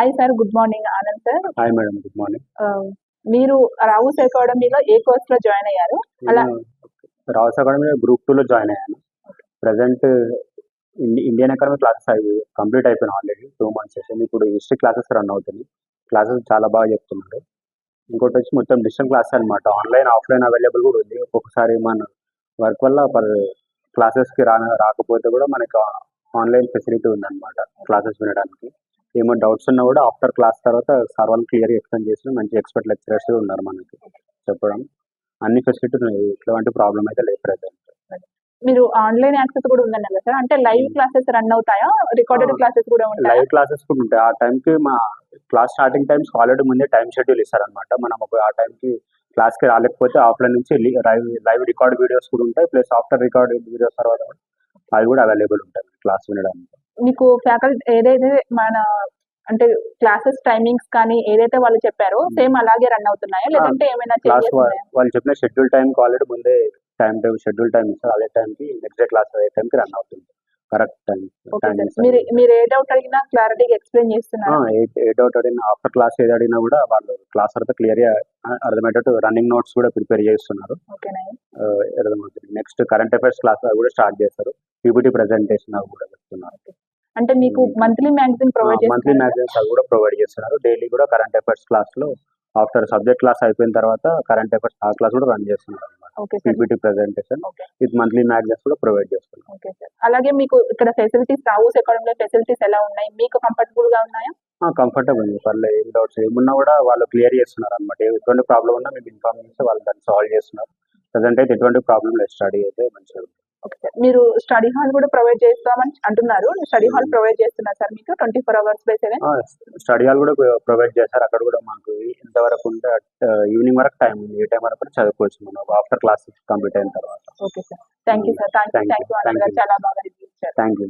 Hi sir. Good morning. Anand sir. Hi madam. Good morning. మీరు రావుస్ అకాడమీలో ఏ కోర్స్‌లో జాయిన్ అయ్యారు? అలా నేను రావుస్ అకాడమీలో గ్రూప్ 2లో జాయిన్ అయ్యాను. ప్రెజెంట్ ఇండియన్ అకాడమీ క్లాసెస్ అవి కంప్లీట్ అయిపోయినాయి ఆల్రెడీ 2 మంత్స్ సెషన్. ఇప్పుడు హిస్టరీ క్లాసెస్ రన్ అవుతున్నాయి. క్లాసెస్ చాలా బాగా చెప్తున్నారు. ఇంకోటి వచ్చి మొత్తం డిజిటల్ క్లాస్ అనమాట. ఆన్లైన్, ఆఫ్లైన్ అవైలబుల్ కూడా ఉంది. ఒక్కొక్కసారి మన వర్క్ వల్ల క్లాసెస్కి రాకపోతే కూడా మనకి ఆన్లైన్ ఫెసిలిటీ ఉందన్నమాట క్లాసెస్ వినడానికి. ఏమో డౌట్స్ ఉన్నా కూడా ఆఫ్టర్ క్లాస్ తర్వాత సార్ వాళ్ళు క్లియర్గా ఎక్స్ప్లెయిన్ చేసిన మంచి ఎక్స్పర్ట్ లెక్చరర్స్ ఉన్నారు మనకి చెప్పడం. అన్ని ఫెసిలిటీస్ ఉన్నాయి. ఎటువంటి ప్రాబ్లం అయితే లేదు ప్రెజెంట్. మీరు ఆన్లైన్ యాక్సెస్ కూడా ఉందన్నారు కదా సార్. అంటే లైవ్ క్లాసెస్ రన్ అవుతాయా? రికార్డెడ్ క్లాసెస్ కూడా ఉంటాయా? లైవ్ క్లాసెస్ కూడా ఉంటాయి. ఆ టైంకి మా క్లాస్ స్టార్టింగ్ టైమ్స్ ఆల్రెడీ ముందే టైం షెడ్యూల్ ఇస్తారనమాట. మనం ఆ టైంకి క్లాస్కి రాలేకపోతే ఆఫ్లైన్ నుంచి లైవ్ రికార్డ్ వీడియోస్ కూడా ఉంటాయి. ప్లస్ ఆఫ్టర్ రికార్డ్ వీడియోస్ తర్వాత అవి కూడా అవైలబుల్ ఉంటాయి క్లాస్ వినడానికి. మీకు ఫ్యాకల్టీ ఏదైతే మన అంటే క్లాసెస్ టైమింగ్స్ కానీ ఏదైతే వాళ్ళు చెప్పారో సేమ్ అలాగే రన్ అవుతున్నాయా? లేదంటే ఏమైనా క్లాస్ చేంజెస్ ఉన్నాయా? వాళ్ళు చెప్పిన షెడ్యూల్ టైంకి ఆల్రెడీ ముందే షెడ్యూల్ టైం ఇస్తారు. అదే టైంకి నెక్స్ట్ డే క్లాస్ అదే టైంకి రన్ అవుతుంది. Correct time. Okay sir. మీరు ఏ డౌట్ అడిగినా క్లారిటీగా ఎక్స్ప్లెయిన్ చేస్తున్నారు. ఏ డౌట్ అడిగినా ఆఫ్టర్ క్లాస్ ఏది అడిగినా కూడా వాళ్ళు క్లాస్ తర్వాత క్లియర్గా అర్థమయ్యేటట్టు రన్నింగ్ నోట్స్ కూడా ప్రిపేర్ చేస్తున్నారు. అర్థమవుతుంది. నెక్స్ట్ కరెంట్ అఫైర్స్ క్లాస్ కూడా స్టార్ట్ చేస్తారు. పీపీటీ ప్రెజెంటేషన్ అవి కూడా చెప్తున్నారు. అంటే మీకు monthly magazine provide monthly magazines అవి కూడా ప్రొవైడ్ చేస్తున్నారు. డైలీ కూడా కరెంట్ అఫైర్స్ క్లాస్లో ఆఫ్టర్ సబ్జెక్ట్ క్లాస్ అయిపోయిన తర్వాత కరెంట్ అఫైర్స్ ఆ క్లాస్ కూడా రన్ చేస్తున్నారు అనమాట. PPT presentation with monthly magazines కూడా ప్రొవైడ్ చేస్తున్నారు. Okay sir. అలాగే మీకు ఇక్కడ ఫెసిలిటీస్ రావుస్ అకాడమీలో ఫెసిలిటీస్ ఎలా ఉన్నాయి? మీకు కంఫర్టబుల్ గా ఉన్నాయా? కంఫర్టబుల్ ఉంది. పర్లేదు. ఏం డౌట్స్ ఏమున్నా కూడా వాళ్ళు క్లియర్ చేస్తున్నారు అనమాట. ఎటువంటి ప్రాబ్లం ఉన్నా మీకు ఇన్ఫార్మ్ చేస్తే వాళ్ళు దాన్ని సాల్వ్ చేస్తున్నారు. ప్రజెంట్ అయితే ఎటువంటి ప్రాబ్లం లేదు. స్టడీ అయితే మంచిగా ఉంది. Okay sir. మీరు స్టడీ హాల్ కూడా ప్రొవైడ్ చేస్తామని అంటున్నారు. స్టడీ హాల్ ప్రొవైడ్ చేస్తున్నారు సార్ మీకు 24 hours బై 7? స్టడీ హాల్ కూడా ప్రొవైడ్ చేస్తారు. అక్కడ కూడా మాకు ఎంతవరకు ఉంటే ఈవినింగ్ వరకు టైం ఉంది. ఏ టైం వరకు చదువుకోవచ్చు మనం ఆఫ్టర్ క్లాస్ కంప్లీట్ అయిన తర్వాత. Okay sir. Thank you sir. Thank you. చాలా బాగా రివ్యూ ఇచ్చారు. Thank you.